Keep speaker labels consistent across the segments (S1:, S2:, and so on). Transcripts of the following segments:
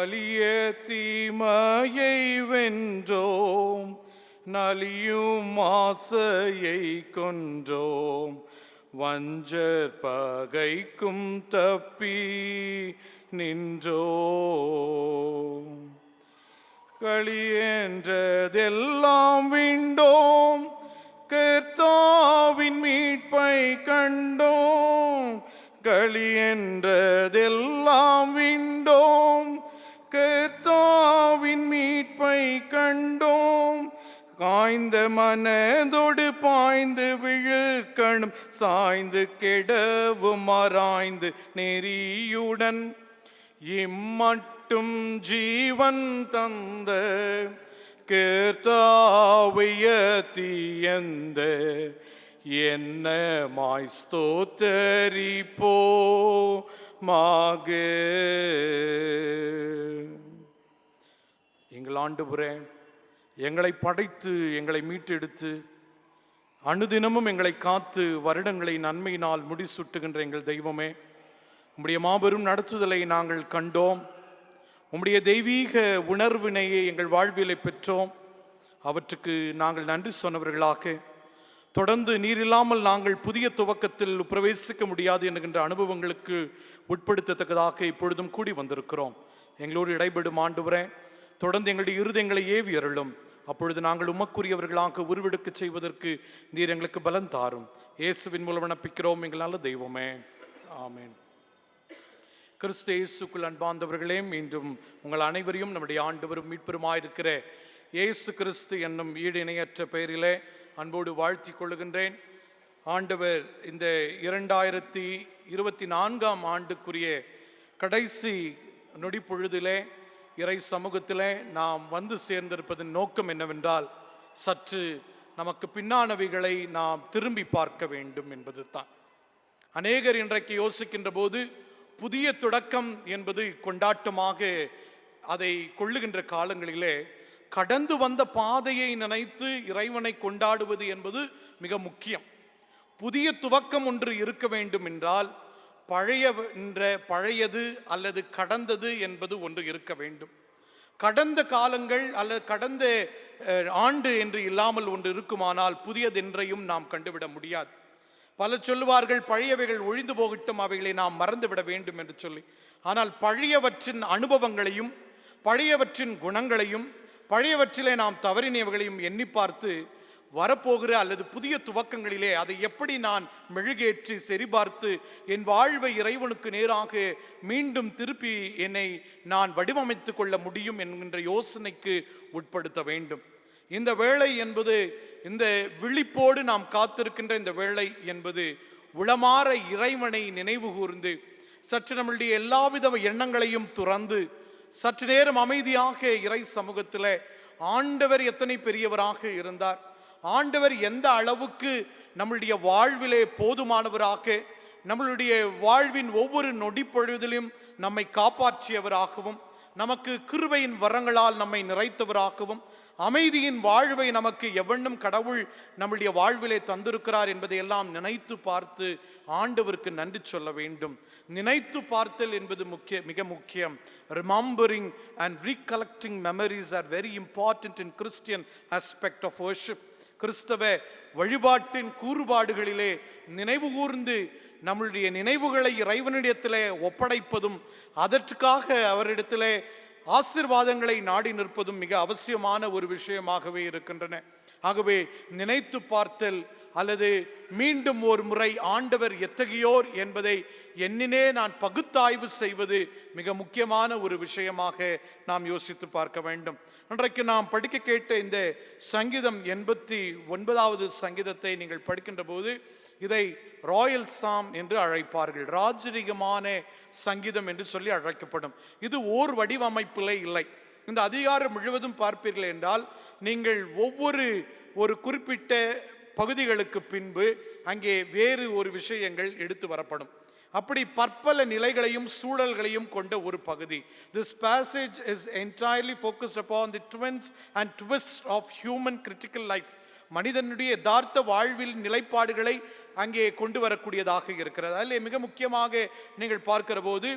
S1: வலிய தீமையை வென்றோம், நலியும் ஆசையை கொன்றோம், வஞ்சர் பகைக்கும் தப்பி நின்றோம். களியென்றதெல்லாம் விண்டோம், கர்த்தாவின் மீட்பை கண்டோம். களியென்றதெல்லாம் விண்டோம், கர்த்தாவின் மீட்பை கண்டோம். காய்ந்த மனதோடு பாய்ந்து விழுக்கணும், சாய்ந்து கெடவும் ஆராய்ந்து நெறியுடன் இம்மட்டும் ஜீவன் தந்த கர்த்தாவையத்தியந்த என்ன மாய் ஸ்தோத்தரிப்போமாக. எங்கள் ஆண்டவரே, எங்களை படைத்து எங்களை மீட்டெடுத்து அனுதினமும் எங்களை காத்து வருடங்களை நன்மையினால் முடிசூட்டுகின்ற எங்கள் தெய்வமே, உம்முடைய மாபெரும் நடத்துதலை நாங்கள் கண்டோம். உம்முடைய தெய்வீக உணர்வினையை எங்கள் வாழ்விலை பெற்றோம். அவற்றுக்கு நாங்கள் நன்றி சொன்னவர்களாக தொடர்ந்து நீர் இல்லாமல் நாங்கள் புதிய துவக்கத்தில் பிரவேசிக்க முடியாது என்கின்ற அனுபவங்களுக்கு உட்படுத்தத்தக்கதாக இப்பொழுதும் கூடி வந்திருக்கிறோம். எங்களோடு இடைபெடும் ஆண்டவரே, தொடர்ந்து எங்களுடைய இருதயங்களை ஏவி அருளும். அப்பொழுது நாங்கள் உமக்குரியவர்களாக உருவெடுக்க செய்வதற்கு நீர் எங்களுக்கு பலன் தாரும். இயேசுவின் மூலம் விண்ணப்பிக்கிறோம் எங்கள் நல்ல தெய்வமே, ஆமென். கிறிஸ்து இயேசுக்குள் அன்பார்ந்தவர்களே, மீண்டும் உங்கள் அனைவரையும் நம்முடைய ஆண்டவரும் மீட்பெருமாயிருக்கிற இயேசு கிறிஸ்து என்னும் ஈடு இணையற்ற பெயரிலே அன்போடு வாழ்த்தி கொள்ளுகின்றேன். ஆண்டவர் இந்த 2024ஆம் ஆண்டுக்குரிய கடைசி நொடிப்பொழுதிலே இறை சமூகத்திலே நாம் வந்து சேர்ந்திருப்பதன் நோக்கம் என்னவென்றால், சற்று நமக்கு பின்னானவைகளை நாம் திரும்பி பார்க்க வேண்டும் என்பது தான். அநேகர் இன்றைக்கு யோசிக்கின்ற போது புதிய தொடக்கம் என்பது கொண்டாட்டமாக அதை கொள்ளுகின்ற காலங்களிலே கடந்து வந்த பாதையை நினைத்து இறைவனை கொண்டாடுவது என்பது மிக முக்கியம். புதிய துவக்கம் ஒன்று இருக்க வேண்டும் என்றால் பழையது அல்லது கடந்தது என்பது ஒன்று இருக்க வேண்டும். கடந்த காலங்கள் அல்லது கடந்த ஆண்டு என்று இல்லாமல் ஒன்று இருக்குமானால் புதியதென்றையும் நாம் கண்டுவிட முடியாது. பலர் சொல்லுவார்கள், பழையவைகள் ஒழிந்து போகட்டும், அவைகளை நாம் மறந்துவிட வேண்டும் என்று சொல்லி. ஆனால் பழையவற்றின் அனுபவங்களையும் பழையவற்றின் குணங்களையும் பழையவற்றிலே நாம் தவறினவைகளையும் எண்ணி பார்த்து வரப்போகிற அல்லது புதிய துவக்கங்களிலே அதை எப்படி நான் மெழுகேற்றி சரிபார்த்து என் வாழ்வை இறைவனுக்கு நேராக மீண்டும் திருப்பி என்னை நான் வடிவமைத்து கொள்ள முடியும் என்கின்ற யோசனைக்கு உட்படுத்த வேண்டும். இந்த வேளை என்பது, இந்த விழிப்போடு நாம் காத்திருக்கின்ற இந்த வேளை என்பது உளமாற இறைவனை நினைவு கூர்ந்து சற்று நம்மளுடைய எல்லாவித எண்ணங்களையும் துறந்து சற்று நேரம் அமைதியாக இறை சமூகத்தில் ஆண்டவர் எத்தனை பெரியவராக இருந்தார், ஆண்டவர் எந்த அளவுக்கு நம்மளுடைய வாழ்விலே போதுமானவராக, நம்மளுடைய வாழ்வின் ஒவ்வொரு நொடிப்பொழுதிலும் நம்மை காப்பாற்றியவராகவும், நமக்கு கிருபையின் வரங்களால் நம்மை நிறைத்தவராகவும், அமைதியின் வாழ்வை நமக்கு எவண்ணும் கடவுள் நம்முடைய வாழ்விலே தந்திருக்கிறார் என்பதை எல்லாம் நினைத்து பார்த்து ஆண்டவருக்கு நன்றி சொல்ல வேண்டும். நினைத்து பார்த்தல் என்பது மிக முக்கியம். Remembering and recollecting memories are very important in Christian aspect of worship. கிறிஸ்தவ வழிபாட்டின் கூறுபாடுகளிலே நினைவு கூர்ந்து நம்முடைய நினைவுகளை இறைவனிடத்திலே ஒப்படைப்பதும் அதற்காக அவரிடத்திலே ஆசீர்வாதங்களை நாடி நிற்பதும் மிக அவசியமான ஒரு விஷயமாகவே இருக்கின்றன. ஆகவே நினைத்து பார்த்தல் அல்லது மீண்டும் ஒரு முறை ஆண்டவர் எத்தகையோர் என்பதை என்னினே நான் பகுத்தாய்வு செய்வது மிக முக்கியமான ஒரு விஷயமாக நாம் யோசித்து பார்க்க வேண்டும். இன்றைக்கு நாம் படிக்க கேட்ட இந்த சங்கீதம் 89வது சங்கீதத்தை நீங்கள் படிக்கின்ற போது இதை ராயல் சாம் என்று அழைப்பார்கள். ராஜரீகமான சங்கீதம் என்று சொல்லி அழைக்கப்படும். இது ஓர் வடிவமைப்பிலே இல்லை. இந்த அதிகாரம் முழுவதும் பார்ப்பீர்கள் என்றால் நீங்கள் ஒரு குறிப்பிட்ட பகுதிகளுக்கு பின்பு அங்கே வேறு ஒரு விஷயங்கள் எடுத்து வரப்படும். அப்படி பற்பல நிலைகளையும் சூழல்களையும் கொண்ட ஒரு பகுதி. This passage is entirely focused upon the twins and twists of human critical life. மனிதனுடைய யதார்த்த வாழ்வில் நிலைப்பாடுகளை அங்கே கொண்டு வரக்கூடியதாக இருக்கிறது. அதில் மிக முக்கியமாக நீங்கள் பார்க்கிற போது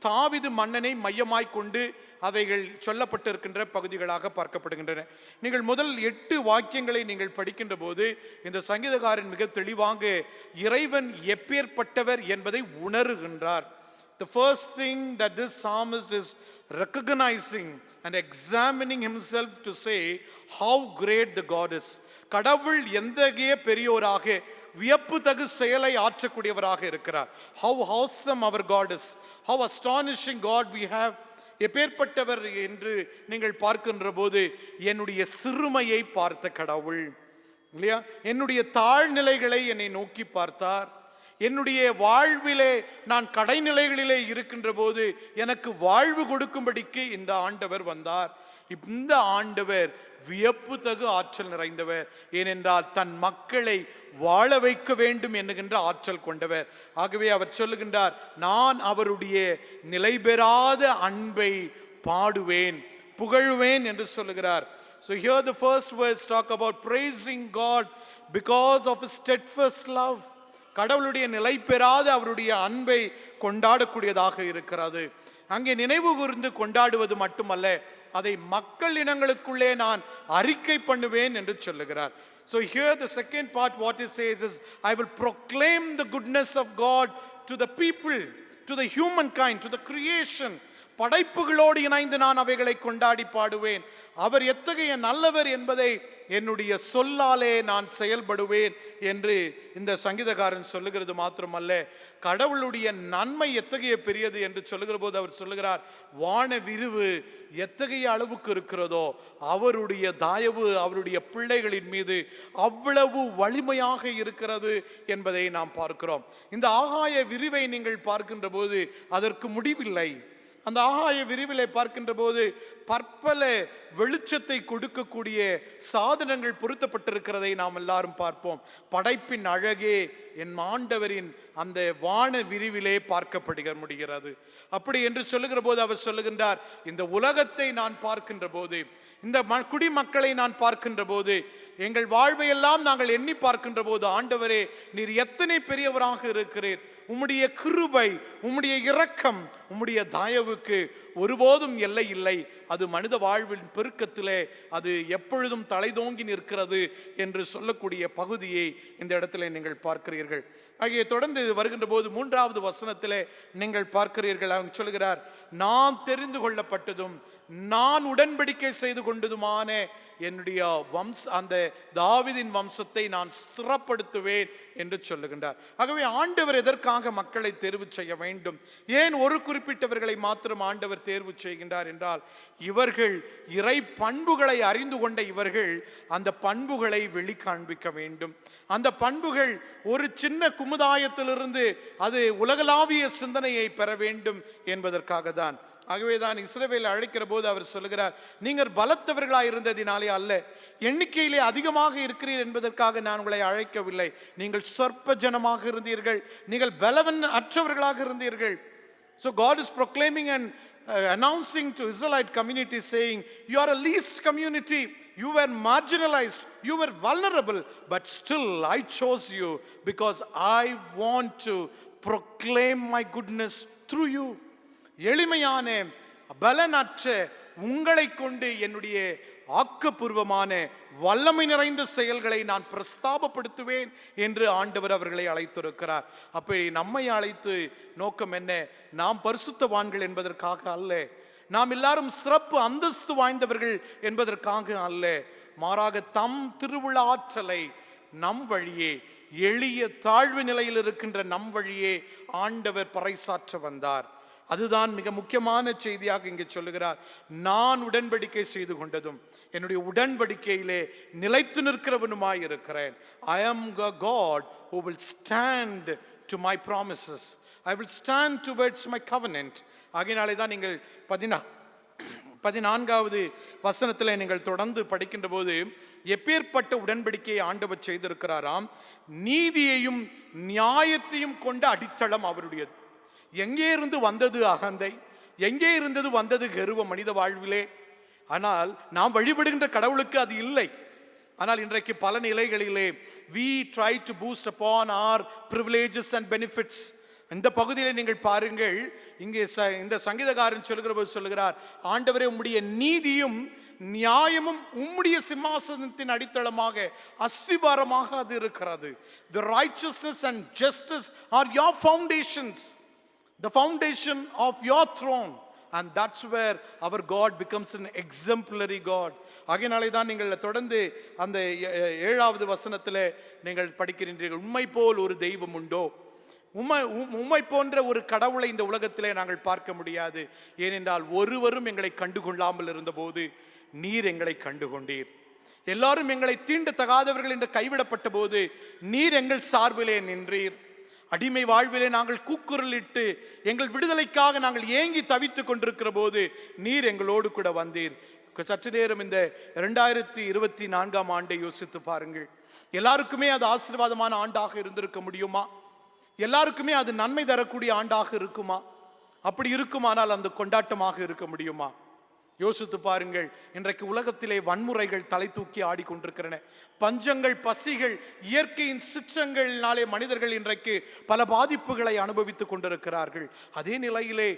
S1: தாவீது மன்னனை மையமாய் கொண்டு அவைகள் சொல்லப்பட்டிருக்கின்ற பகுதிகளாக பார்க்கப்படுகின்றன. நீங்கள் முதல் 8 வாக்கியங்களை நீங்கள் படிக்கின்ற போது இந்த சங்கீதக்காரன் மிக தெளிவாக இறைவன் எப்பேற்பட்டவர் என்பதை உணர்கின்றார். The first thing that this psalmist is recognizing and examining himself to say how great the God is. கடவுள் எந்தகைய பெரியோராக வியப்பு தகு செயலை ஆற்றக்கூடியவராக இருக்கிறார். How awesome our God is. How astonishing God we have. எப்பேற்பட்டவர் என்று நீங்கள் பார்க்கின்ற போது என்னுடைய சிறுமையை பார்த்த கடவுள் இல்லையா, என்னுடைய தாழ்நிலைகளை என்னை நோக்கி பார்த்தார். என்னுடைய வாழ்விலே நான் கடைநிலைகளிலே இருக்கின்ற போது எனக்கு வாழ்வு கொடுக்கும்படிக்கு இந்த ஆண்டவர் வந்தார். இந்த ஆண்டவர் வியப்பு தகு ஆற்றல் நிறைந்தவர். ஏனென்றால் தன் மக்களை வாழ வைக்க வேண்டும் என்கின்ற ஆற்றல் கொண்டவர். ஆகவே அவர் சொல்லுகின்றார், நான் அவருடைய நிலை பெறாத அன்பை பாடுவேன், புகழுவேன் என்று சொல்லுகிறார். So here the first words talk about praising God because of his steadfast love. கடவுளுடைய நிலை பெறாத அவருடைய அன்பை கொண்டாடக்கூடியதாக இருக்கிறது. அங்கே நினைவு கூர்ந்து கொண்டாடுவது மட்டுமல்ல, அதை மக்கள் இனங்களுக்குள்ளே நான் அறிக்கை பண்ணுவேன் என்று சொல்லுகிறார். So here the second part what he says is, I will proclaim the goodness of God to the people, to the humankind, to the creation. படைப்புகளோடு இணைந்து நான் அவைகளை கொண்டாடி பாடுவேன். அவர் எத்தகைய நல்லவர் என்பதை என்னுடைய சொல்லாலே நான் செயல்படுவேன் என்று இந்த சங்கீதக்காரன் சொல்லுகிறது. மாத்திரமல்ல, கடவுளுடைய நன்மை எத்தகைய பெரியது என்று சொல்லுகிற போது அவர் சொல்லுகிறார், வான விரிவு எத்தகைய அளவுக்கு இருக்கிறதோ அவருடைய தயவு அவருடைய பிள்ளைகளின் மீது அவ்வளவு வலிமையாக இருக்கிறது என்பதை நாம் பார்க்கிறோம். இந்த ஆகாய விரிவை நீங்கள் பார்க்கின்ற போது அதற்கு முடிவில்லை. அந்த ஆகாய விரிவிலை பார்க்கின்ற போது பற்பல வெளிச்சத்தை கொடுக்கக்கூடிய சாதனங்கள் பொருத்தப்பட்டிருக்கிறதை நாம் எல்லாரும் பார்ப்போம். படைப்பின் அழகே என் ஆண்டவரின் அந்த வான விரிவிலே பார்க்கப்படுக முடிகிறது. அப்படி என்று சொல்லுகிற போது அவர் சொல்லுகின்றார், இந்த உலகத்தை நான் பார்க்கின்ற போது, இந்த குடிமக்களை நான் பார்க்கின்ற போது, எங்கள் வாழ்வையெல்லாம் நாங்கள் எண்ணி பார்க்கின்ற போது, ஆண்டவரே நீர் எத்தனை பெரியவராக இருக்கிறீர். உம்முடைய கிருபை, உம்முடைய இரக்கம், உம்முடைய தயவுக்கு ஒருபோதும் எல்லை இல்லை. அது மனித வாழ்வின் பெருக்கத்திலே அது எப்பொழுதும் தலைதோங்கி நிற்கிறது என்று சொல்லக்கூடிய பகுதியை இந்த இடத்துல நீங்கள் பார்க்கிறீர்கள். ஆகிய தொடர்ந்து வருகின்ற போது 3வது வசனத்திலே நீங்கள் பார்க்கிறீர்கள், அவங்க சொல்கிறார், நான் தெரிந்து கொள்ளப்பட்டதும் நான் உடன்படிக்கை செய்து கொண்டதுமான என்னுடைய அந்த தாவீதின் வம்சத்தை நான் ஸ்திரப்படுத்துவேன் என்று சொல்லுகின்றார். ஆகவே ஆண்டவர் எதற்காக மக்களை தேர்வு செய்ய வேண்டும்? ஏன் ஒரு குறிப்பிட்டவர்களை மாத்திரம் ஆண்டவர் தேர்வு செய்கின்றார் என்றால், இவர்கள் இறை பண்புகளை அறிந்து கொண்ட இவர்கள் அந்த பண்புகளை வெளி காண்பிக்க வேண்டும். அந்த பண்புகள் ஒரு சின்ன குமுதாயத்திலிருந்து அது உலகளாவிய சிந்தனையை பெற வேண்டும் என்பதற்காக தான். ஆகவேதான் இஸ்ரவேலை அழைக்கிற போது அவர் சொல்லுகிறார், நீங்கள் பலத்தவர்களாக இருந்ததினாலே அல்ல, எண்ணிக்கையிலே அதிகமாக இருக்கிறீர் என்பதற்காக நான் உங்களை அழைக்கவில்லை. நீங்கள் சொற்ப ஜனமாக இருந்தீர்கள், நீங்கள் பலவன் அற்றவர்களாக இருந்தீர்கள். So God is proclaiming and announcing to Israelite community saying, you are a least community, you were marginalized, you were vulnerable, but still I chose you because I want to proclaim my goodness through you. எளிமையான பலனற்ற உங்களை கொண்டு என்னுடைய ஆக்கப்பூர்வமான வல்லமை நிறைந்த செயல்களை நான் பிரஸ்தாபப்படுத்துவேன் என்று ஆண்டவர் அவர்களை அழைத்திருக்கிறார். அப்படி நம்மை அழைத்து நோக்கம் என்ன? நாம் பரிசுத்தவான்கள் என்பதற்காக அல்ல, நாம் எல்லாரும் சிறப்பு அந்தஸ்து வாய்ந்தவர்கள் என்பதற்காக அல்ல, மாறாக தம் திருவிழா ஆற்றலை நம் வழியே, எளிய தாழ்வு நிலையில் இருக்கின்ற நம் வழியே ஆண்டவர் பறைசாற்ற வந்தார். அதுதான் மிக முக்கியமான செய்தியாக இங்கே சொல்லுகிறார். நான் உடன்படிக்கை செய்து கொண்டதும் என்னுடைய உடன்படிக்கையிலே நிலைத்து நிற்கிறவனுமாய் இருக்கிறேன். I am a God who will stand to my promises. I will stand towards my covenant. ஆகையினாலே தான் நீங்கள் 14வது வசனத்தில் நீங்கள் தொடர்ந்து படிக்கின்ற போது எப்பேற்பட்ட உடன்படிக்கையை ஆண்டவர் செய்திருக்கிறாராம், நீதியையும் நியாயத்தையும் கொண்ட அடித்தளம் அவருடையது. எங்கே இருந்து வந்தது அகந்தை? எங்கே இருந்தது வந்தது கர்வம் மனித வாழ்விலே? ஆனால் நாம் வழிபடுகின்ற கடவுளுக்கு அது இல்லை. ஆனால் இன்றைக்கு பல நிலைகளிலே we try to boost upon our privileges and benefits. இந்த பகுதியில் நீங்கள் பாருங்கள், இங்கே இந்த சங்கீதக்காரன் சொல்லுகிறார், ஆண்டவரே உம்முடைய நீதியும் நியாயமும் உம்முடைய சிம்மாசனத்தின் அடித்தளமாக அஸ்திபாரமாக அது இருக்கிறது. The righteousness and justice are your foundations, the foundation of your throne, and that's where our God becomes an exemplary God. ஆகையினாலே தான் நீங்கள் தொடர்ந்து அந்த 7வது வசனத்தில் நீங்கள் படிக்கிறீர்கள், உம்மை போல் ஒரு தெய்வம் உண்டோ? உம்மை போன்ற ஒரு கடவுளை இந்த உலகத்திலே நாங்கள் பார்க்க முடியாது. ஏனென்றால் ஒருவரும் எங்களை கண்டுகொள்ளாமல் இருந்தபோது நீர் எங்களை கண்டுகொண்டீர். எல்லாரும் எங்களை தீண்டத்தகாதவர்கள் என்று கைவிடப்பட்ட போது நீர் எங்கள் சார்பிலே நின்றீர். அடிமை வாழ்விலே நாங்கள் கூக்குரலிட்டு எங்கள் விடுதலைக்காக நாங்கள் ஏங்கி தவித்துக் கொண்டிருக்கிற போது நீர் எங்களோடு கூட வந்தீர். சற்று நேரம் இந்த 2024ஆம் ஆண்டை யோசித்து பாருங்கள். எல்லாருக்குமே அது ஆசீர்வாதமான ஆண்டாக இருந்திருக்க முடியுமா? எல்லாருக்குமே அது நன்மை தரக்கூடிய ஆண்டாக இருக்குமா? அப்படி இருக்குமானால் அந்த கொண்டாட்டமாக இருக்க முடியுமா? யோசித்து பாருங்கள். இன்றைக்கு உலகத்திலே வன்முறைகள் தலை தூக்கி ஆடிக்கொண்டிருக்கிறன. பஞ்சங்கள், பசிகள், இயற்கையின் சிற்றங்களினாலே மனிதர்கள் இன்றைக்கு பல பாதிப்புகளை அனுபவித்துக் கொண்டிருக்கிறார்கள். அதே நிலையிலே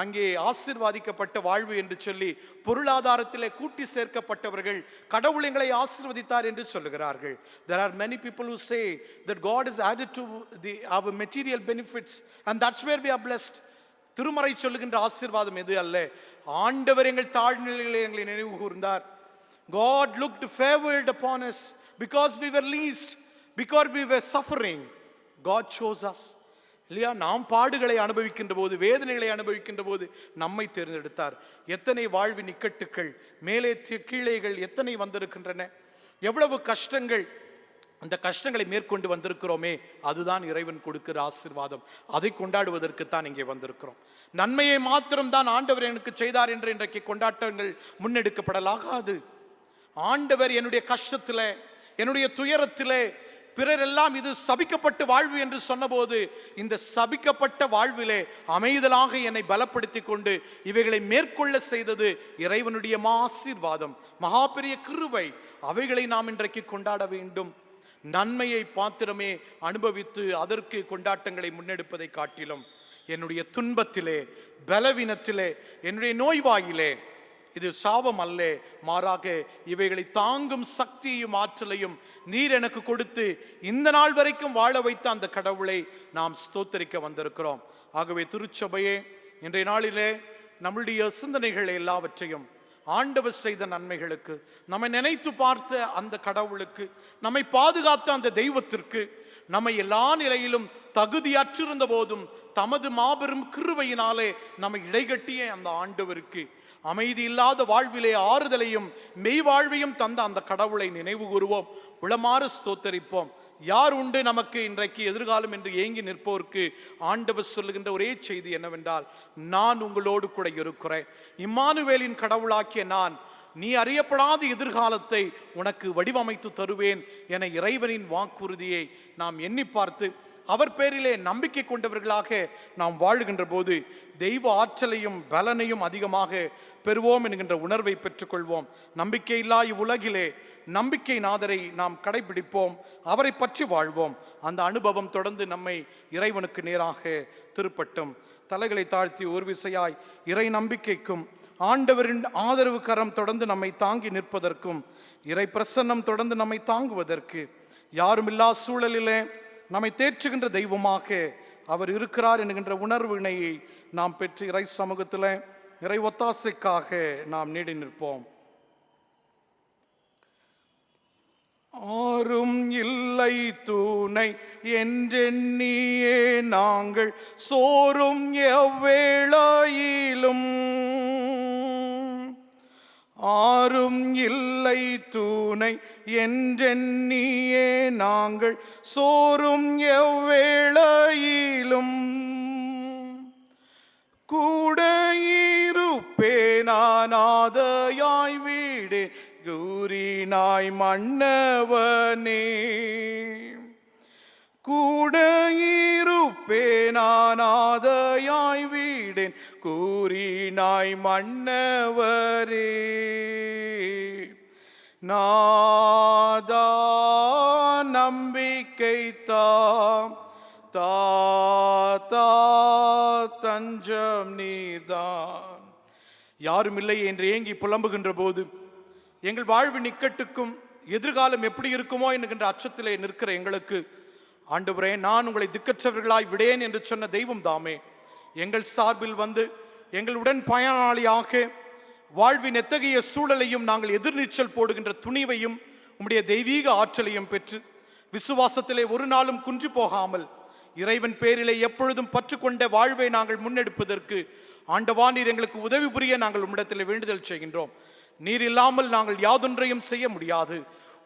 S1: அங்கே ஆசீர்வாதிக்கப்பட்ட வாழ்வு என்று சொல்லி பொருளாதாரத்திலே கூட்டி சேர்க்கப்பட்டவர்கள் கடவுள் எங்களை ஆசீர்வதித்தார் என்று சொல்லுகிறார்கள். There are many people who say that God is added to our material benefits and that's where we are blessed. திருமறை சொல்லுகின்ற ஆசீர்வாதம் எது அல்ல, ஆண்டவர் எங்கள் தாழ்நிலைகளை எங்களை நினைவு கூர்ந்தார். God looked favored upon us because we were least, because we were suffering. God chose us. இல்லையா? நாம் பாடுகளை அனுபவிக்கின்ற போது, வேதனைகளை அனுபவிக்கின்ற போது நம்மை தேர்ந்தெடுத்தார். எத்தனை வாழ்வின் இக்கட்டுக்கள், மேலே கீழேகள் எத்தனை வந்திருக்கின்றன, எவ்வளவு கஷ்டங்கள். அந்த கஷ்டங்களை மேற்கொண்டு வந்திருக்கிறோமே, அதுதான் இறைவன் கொடுக்கிற ஆசீர்வாதம். அதை கொண்டாடுவதற்குத்தான் இங்கே வந்திருக்கிறோம். நன்மையை மாத்திரம் தான் ஆண்டவர் எனக்கு செய்தார் என்று இன்றைக்கு கொண்டாட்டங்கள் முன்னெடுக்கப்படலாகாது. ஆண்டவர் என்னுடைய கஷ்டத்திலே, என்னுடைய துயரத்திலே, பிறரெல்லாம் இது சபிக்கப்பட்ட வாழ்வு என்று சொன்னபோது இந்த சபிக்கப்பட்ட வாழ்விலே அமைதலாக என்னை பலப்படுத்தி கொண்டு இவைகளை மேற்கொள்ள செய்தது இறைவனுடைய ஆசீர்வாதம், மகா பெரிய கிருபை. அவைகளை நாம் இன்றைக்கு கொண்டாட வேண்டும். நன்மையை பாத்திரமே அனுபவித்து அதற்கு கொண்டாட்டங்களை முன்னெடுப்பதை காட்டிலும் என்னுடைய துன்பத்திலே, பலவீனத்திலே, என்னுடைய நோய்வாயிலே இது சாபம் அல்ல, மாறாக இவைகளை தாங்கும் சக்தியையும் ஆற்றலையும் நீர் எனக்கு கொடுத்து இந்த நாள் வரைக்கும் வாழ வைத்த அந்த கடவுளை நாம் ஸ்தோத்தரிக்க வந்திருக்கிறோம். ஆகவே திருச்சபையே, இன்றைய நாளிலே நம்முடைய சிந்தனைகள் எல்லாவற்றையும் ஆண்டவர் செய்த நன்மைகளுக்கு, நம்மை நினைத்து பார்த்த அந்த கடவுளுக்கு, நம்மை பாதுகாத்த அந்த தெய்வத்திற்கு, நம்மை எல்லா நிலையிலும் தகுதியற்றிருந்த போதும் தமது மாபெரும் கிருபையினாலே நம்மை இடைகட்டிய அந்த ஆண்டவருக்கு, அமைதி இல்லாத வாழ்விலே ஆறுதலையும் மெய் வாழ்வையும் தந்த அந்த கடவுளை நினைவு கூறுவோம், உளமாறு ஸ்தோத்தரிப்போம். யார் உண்டு நமக்கு இன்றைக்கு எதிர்காலம் என்று ஏங்கி நிற்போருக்கு ஆண்டவர் சொல்லுகின்ற ஒரே செய்தி என்னவென்றால், நான் உங்களோடு கூட இருக்கிறேன். இம்மானுவேலின் கடவுளாக்கிய நான் நீ அறியப்படாத எதிர்காலத்தை உனக்கு வடிவமைத்து தருவேன் என இறைவனின் வாக்குறுதியை நாம் எண்ணி பார்த்து அவர் பேரிலே நம்பிக்கை கொண்டவர்களாக நாம் வாழுகின்ற போது தெய்வ ஆற்றலையும் பலனையும் அதிகமாக பெறுவோம் என்கின்ற உணர்வை பெற்றுக்கொள்வோம். நம்பிக்கையில்லா இவ்வுலகிலே நம்பிக்கை நாதரை நாம் கடைபிடிப்போம், அவரை பற்றி வாழ்வோம். அந்த அனுபவம் தொடர்ந்து நம்மை இறைவனுக்கு நேராக திருப்பட்டும். தலைகளை தாழ்த்தி ஒரு விசையாய் இறை நம்பிக்கைக்கும் ஆண்டவரின் ஆதரவு கரம் தொடர்ந்து நம்மை தாங்கி நிற்பதற்கும், இறை பிரசன்னம் தொடர்ந்து நம்மை தாங்குவதற்கு, யாருமில்லா சூழலிலே நம்மை தேற்றுகின்ற தெய்வமாக அவர் இருக்கிறார் என்கின்ற உணர்வினையை நாம் பெற்று இறை சமூகத்தில் இறை ஒத்தாசைக்காக நாம் நீடி நிற்போம். ஆரும் இல்லை துணை என்றெண்ணியே நாங்கள் சோறும் எவ்வேளையிலும், ஆரும் இல்லை துணை என்றெண்ணியே நாங்கள் சோறும் எவ்வேளையிலும், கூட இருப்பேனானாதையாய் வீடே கூறினாய் மன்னவனே, கூட இருப்பேனானாதையாய் வீடேன் கூறினாய் மன்னவரே. நாதா நம்பிக்கை தாம் தாத்தா தஞ்சம் நீதான். யாரும் இல்லை என்று ஏங்கி புலம்புகின்ற போது, எங்கள் வாழ்வு நிக்கட்டுக்கும் எதிர்காலம் எப்படி இருக்குமோ என்கின்ற அச்சத்திலே நிற்கிற எங்களுக்கு, ஆண்டவரே நான் உங்களை திக்கற்றவர்களாய் விடேன் என்று சொன்ன தெய்வம் தாமே எங்கள் சார்பில் வந்து எங்களுடன் பயனாளியாக வாழ்வின் எத்தகைய சூழலையும் நாங்கள் எதிர்நீச்சல் போடுகின்ற துணிவையும் உம்முடைய தெய்வீக ஆற்றலையும் பெற்று விசுவாசத்திலே ஒரு நாளும் குன்றி போகாமல் இறைவன் பேரிலே எப்பொழுதும் பற்றுக்கொண்ட வாழ்வை நாங்கள் முன்னெடுப்பதற்கு ஆண்டவா நீர் எங்களுக்கு உதவி புரிய நாங்கள் உம்மிடத்தில் வேண்டுதல் செய்கின்றோம். நீர் இல்லாமல் நாங்கள் யாதொன்றையும் செய்ய முடியாது.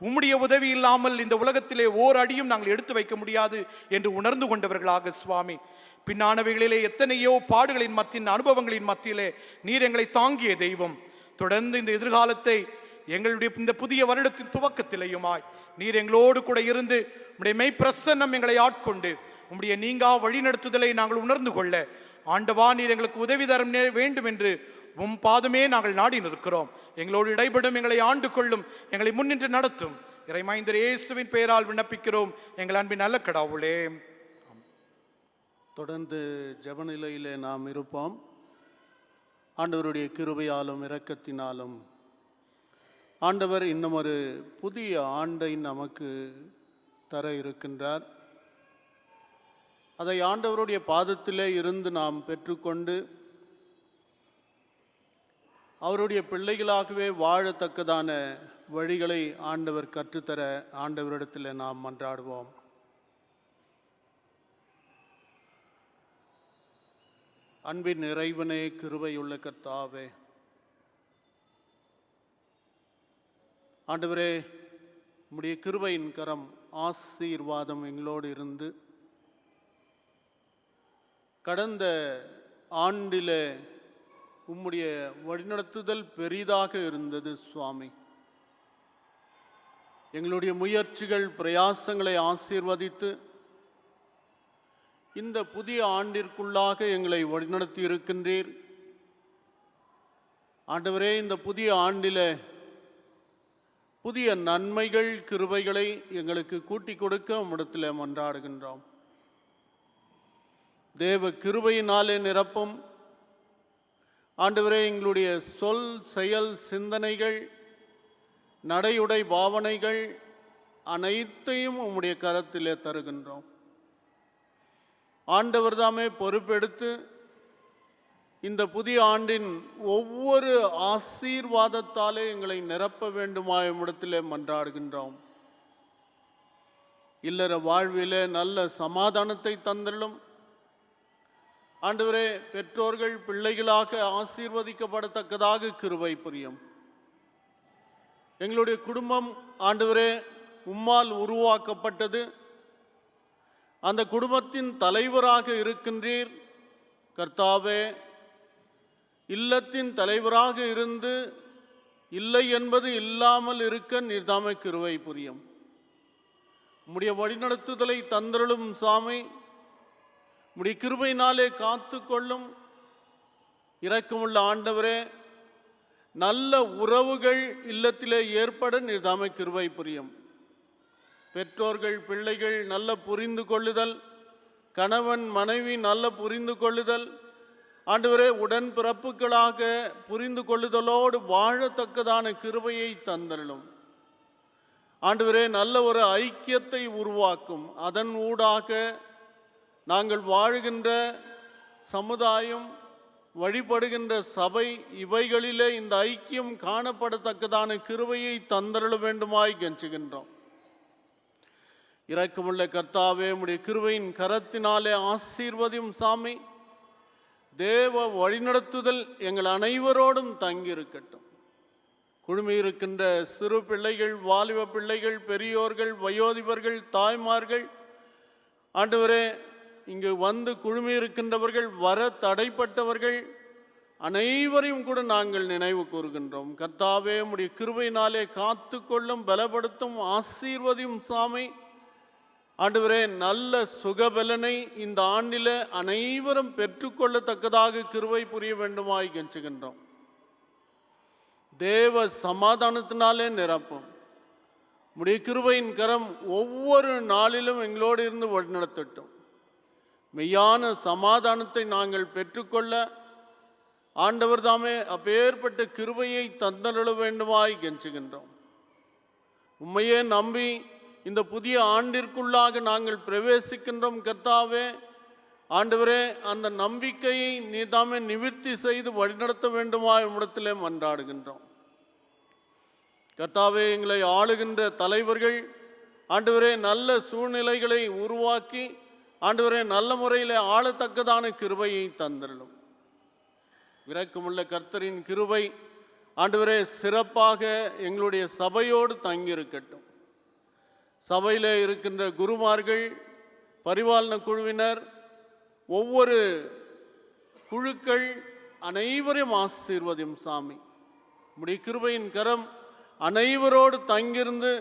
S1: உம்முடைய உதவி இல்லாமல் இந்த உலகத்திலே ஓர் அடியும் நாங்கள் எடுத்து வைக்க முடியாது என்று உணர்ந்து கொண்டவர்களாக சுவாமி, பின்னானவைகளிலே எத்தனையோ பாடுகளின் மத்தியின் அனுபவங்களின் மத்தியிலே நீர் எங்களை தாங்கிய தெய்வம். தொடர்ந்து இந்த எதிர்காலத்தை எங்களுடைய இந்த புதிய வருடத்தின் துவக்கத்திலேயுமாய் நீர் எங்களோடு கூட இருந்து உம்முடைய மெய்ப்பிரசன்னம் எங்களை ஆட்கொண்டு உம்முடைய நீங்கா வழிநடத்துதலை நாங்கள் உணர்ந்து கொள்ள ஆண்டவா நீர் எங்களுக்கு உதவி தர வேண்டும் என்று உம் பாதமே நாங்கள் நாடி நிற்கிறோம். எங்களோடு இடைபடும், எங்களை ஆண்டு கொள்ளும், எங்களை முன்னின்று நடத்தும் இறைமைந்தர் இயேசுவின் பெயரால் விண்ணப்பிக்கிறோம் எங்கள் அன்பின் நல்ல கடவுளே.
S2: தொடர்ந்து ஜெபநிலையிலே நாம் இருப்போம். ஆண்டவருடைய கிருபையாலும் இரக்கத்தினாலும் ஆண்டவர் இன்னும் ஒரு புதிய ஆண்டை நமக்கு தர இருக்கின்றார். அதை ஆண்டவருடைய பாதத்திலே இருந்து நாம் பெற்றுக்கொண்டு அவருடைய பிள்ளைகளாகவே வாழத்தக்கதான வழிகளை ஆண்டவர் கற்றுத்தர ஆண்டவரிடத்தில் நாம் மன்றாடுவோம். அன்பின் இறைவனே, கிருபையுள்ள கர்த்தாவே, ஆண்டவரே உம்முடைய கிருபையின் கரம் ஆசீர்வாதம் எங்களோடு இருந்து கடந்த ஆண்டிலே உம்முடைய வழிநடத்துதல் பெரிதாக இருந்தது சுவாமி. எங்களுடைய முயற்சிகள் பிரயாசங்களை ஆசீர்வதித்து இந்த புதிய ஆண்டிற்குள்ளாக எங்களை வழிநடத்தி இருக்கின்றீர். ஆண்டவரே, இந்த புதிய ஆண்டிலே புதிய நன்மைகள் கிருபைகளை எங்களுக்கு கூட்டி கொடுக்க உம்மிடத்தில் மன்றாடுகின்றோம். தேவ கிருபையினாலே நிரப்பும் ஆண்டவரே, எங்களுடைய சொல் செயல் சிந்தனைகள் நடையுடை பாவனைகள் அனைத்தையும் உம்முடைய கரத்திலே தருகின்றோம். ஆண்டவர் தாமே பொறுப்பெடுத்து இந்த புதிய ஆண்டின் ஒவ்வொரு ஆசீர்வாதத்தாலே எங்களை நிரப்ப வேண்டுமாய் உம்மிடத்திலே மன்றாடுகின்றோம். இல்லற வாழ்விலே நல்ல சமாதானத்தை தந்திலும் ஆண்டவரே, பெற்றோர்கள் பிள்ளைகளாக ஆசீர்வதிக்கப்படத்தக்கதாக கிருபை புரியும். எங்களுடைய குடும்பம் ஆண்டவரே உம்மால் உருவாக்கப்பட்டது. அந்த குடும்பத்தின் தலைவராக இருக்கின்றீர் கர்த்தாவே. இல்லத்தின் தலைவராக இருந்து இல்லை என்பது இல்லாமல் இருக்க நீர்தாமே கிருபை புரியும். உம்முடைய வழிநடத்துதலை தந்தருளும் சாமி. உம்முடைய கிருபையினாலே காத்து கொள்ளும் இரக்கமுள்ள ஆண்டவரே. நல்ல உறவுகள் இல்லத்திலே ஏற்பட நீர்தாமே கிருபை புரியும். பெற்றோர்கள் பிள்ளைகள் நல்ல புரிந்து கொள்ளுதல், கணவன் மனைவி நல்ல புரிந்து கொள்ளுதல், ஆண்டவரே உடன் பிறப்புகளாக புரிந்து கொள்ளுதலோடு வாழத்தக்கதான கிருபையை தந்தருளும் ஆண்டவரே. நல்ல ஒரு ஐக்கியத்தை உருவாக்கும். அதன் ஊடாக நாங்கள் வாழுகின்ற சமுதாயம், வழிபடுகின்ற சபை, இவைகளிலே இந்த ஐக்கியம் காணப்படத்தக்கதான கிருபையை தந்தருள வேண்டுமாய் கெஞ்சுகின்றோம். இரக்கமுள்ள கர்த்தாவே, உம்முடைய கிருபையின் கரத்தினாலே ஆசீர்வதியும் சாமி. தேவ வழிநடத்துதல் எங்கள் அனைவரோடும் தங்கியிருக்கட்டும். குழுமியிருக்கின்ற சிறு பிள்ளைகள், வாலிப பிள்ளைகள், பெரியோர்கள், வயோதிபர்கள், தாய்மார்கள், ஆண்டவரே இங்கு வந்து குழுமியிருக்கின்றவர்கள், வர தடைப்பட்டவர்கள் அனைவரையும் கூட நாங்கள் நினைவு கூறுகின்றோம். கர்த்தாவே, உம்முடைய கிருபையினாலே காத்து கொள்ளும், பலப்படுத்தும், ஆசீர்வதியும் சாமி. ஆண்டவரே, நல்ல சுகபலனை இந்த ஆண்டில் அனைவரும் பெற்றுக்கொள்ளத்தக்கதாக கிருபை புரிய வேண்டுமாய் கெஞ்சுகின்றோம். தேவ சமாதானத்தினாலே நிரப்பும். உம்முடைய கிருபையின் கரம் ஒவ்வொரு நாளிலும் எங்களோடு இருந்து வழிநடத்தட்டும். மெய்யான சமாதானத்தை நாங்கள் பெற்றுக்கொள்ள ஆண்டவர் தாமே அப்பேற்பட்ட கிருபையை தந்தருள வேண்டுமாய் கெஞ்சுகின்றோம். உம்மையே நம்பி இந்த புதிய ஆண்டிற்குள்ளாக நாங்கள் பிரவேசிக்கின்றோம் கர்த்தாவே. ஆண்டவரே, அந்த நம்பிக்கையை நீதாமே நிவிர்த்தி செய்து வழிநடத்த வேண்டுமாய் உம்மிடத்திலே மன்றாடுகின்றோம். கர்த்தாவே, எங்களை ஆளுகின்ற தலைவர்கள் ஆண்டவரே நல்ல சூழ்நிலைகளை உருவாக்கி ஆண்டவரே நல்ல முறையில் ஆளத்தக்கதான கிருபையை தந்திரலும். இரக்கமுள்ள கர்த்தரின் கிருபை ஆண்டவரே சிறப்பாக எங்களுடைய சபையோடு தங்கியிருக்கட்டும். சபையில் இருக்கின்ற குருமார்கள், பரிபாலன குழுவினர், ஒவ்வொரு குழுக்கள் அனைவரையும் ஆசீர்வதியும் சாமி. உம்முடைய கிருபையின் கரம் அனைவரோடு தங்கியிருந்து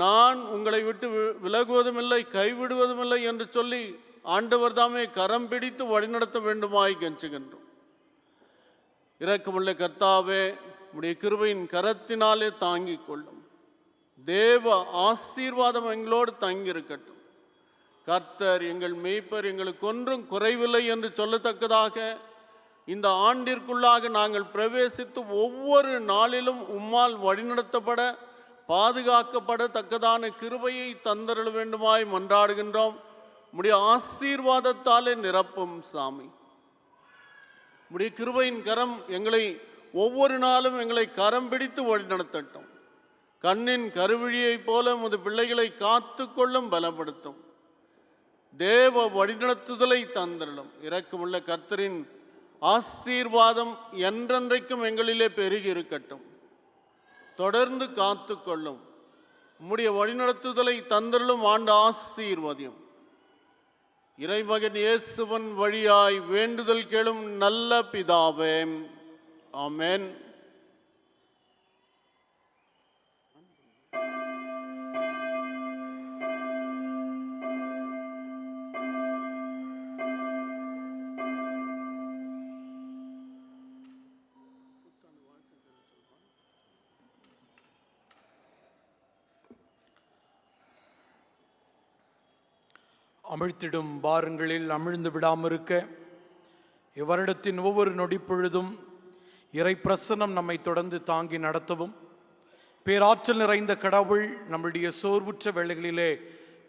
S2: நான் உங்களை விட்டு விலகுவதும் இல்லை கைவிடுவதும் இல்லை என்று சொல்லி ஆண்டவர் தாமே கரம் பிடித்து வழிநடத்த வேண்டுமாய் கெஞ்சுகின்றோம். இரக்கமுள்ள கர்த்தாவே, உம்முடைய கிருபையின் கரத்தினாலே தாங்கிக் கொள்ளும். தேவ ஆசீர்வாதம் எங்களோடு தங்கியிருக்கட்டும். கர்த்தர் எங்கள் மேய்ப்பர், எங்களுக்கு ஒன்றும் குறைவில்லை என்று சொல்லத்தக்கதாக இந்த ஆண்டிற்குள்ளாக நாங்கள் பிரவேசித்து ஒவ்வொரு நாளிலும் உம்மால் வழிநடத்தப்பட பாதுகாக்கப்படத்தக்கதான கிருபையை தந்தருள வேண்டுமாய் மன்றாடுகின்றோம். உம்முடைய ஆசீர்வாதத்தாலே நிரப்பும் சாமி. உம்முடைய கிருபையின் கரம் எங்களை ஒவ்வொரு நாளும் எங்களை கரம் பிடித்து வழிநடத்தட்டும். கண்ணின் கருவிழியைப் போல உமது பிள்ளைகளை காத்து கொள்ளும் பலப்படுத்தும். தேவ வழிநடத்துதலை தந்திரலும். இரக்கமுள்ள கர்த்தரின் ஆசீர்வாதம் என்றென்றைக்கும் எங்களிலே பெருகி இருக்கட்டும். தொடர்ந்து காத்து கொள்ளும். உம்முடைய வழிநடத்துதலை தந்திரலும் ஆண்டு ஆசீர்வதியும். இறைமகன் இயேசுவின் வழியாய் வேண்டுதல் கேளும் நல்ல பிதாவே, ஆமென்.
S1: அமிழ்த்திடும் பாரங்களில் அமிழ்ந்து விடாமல் இருக்க இவ்வருடத்தின் ஒவ்வொரு நொடிப்பொழுதும் இறை பிரசன்னம் நம்மை தொடர்ந்து தாங்கி நடத்தவும், பேராற்றல் நிறைந்த கடவுள் நம்முடைய சோர்வுற்ற வேளைகளிலே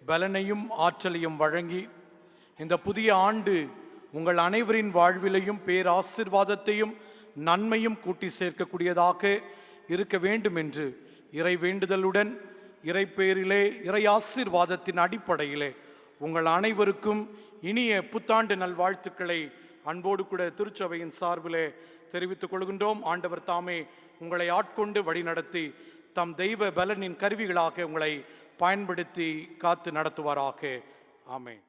S1: பலனையும் ஆற்றலையும் வழங்கி இந்த புதிய ஆண்டு உங்கள் அனைவரின் வாழ்விலையும் பேராசீர்வாதத்தையும் நன்மையும் கூட்டி சேர்க்கக்கூடியதாக இருக்க வேண்டும் என்று இறை வேண்டுதலுடன் இறை பேரிலே இறை ஆசீர்வாதத்தின் அடிப்படையிலே உங்கள் அனைவருக்கும் இனிய புத்தாண்டு நல்வாழ்த்துக்களை அன்போடு கூட திருச்சபையின் சார்பிலே தெரிவித்துக் கொள்கின்றோம். ஆண்டவர் தாமே உங்களை ஆட்கொண்டு வழிநடத்தி தம் தெய்வ பலனின் கருவிகளாக உங்களை பயன்படுத்தி காத்து நடத்துவாராக. ஆமென்.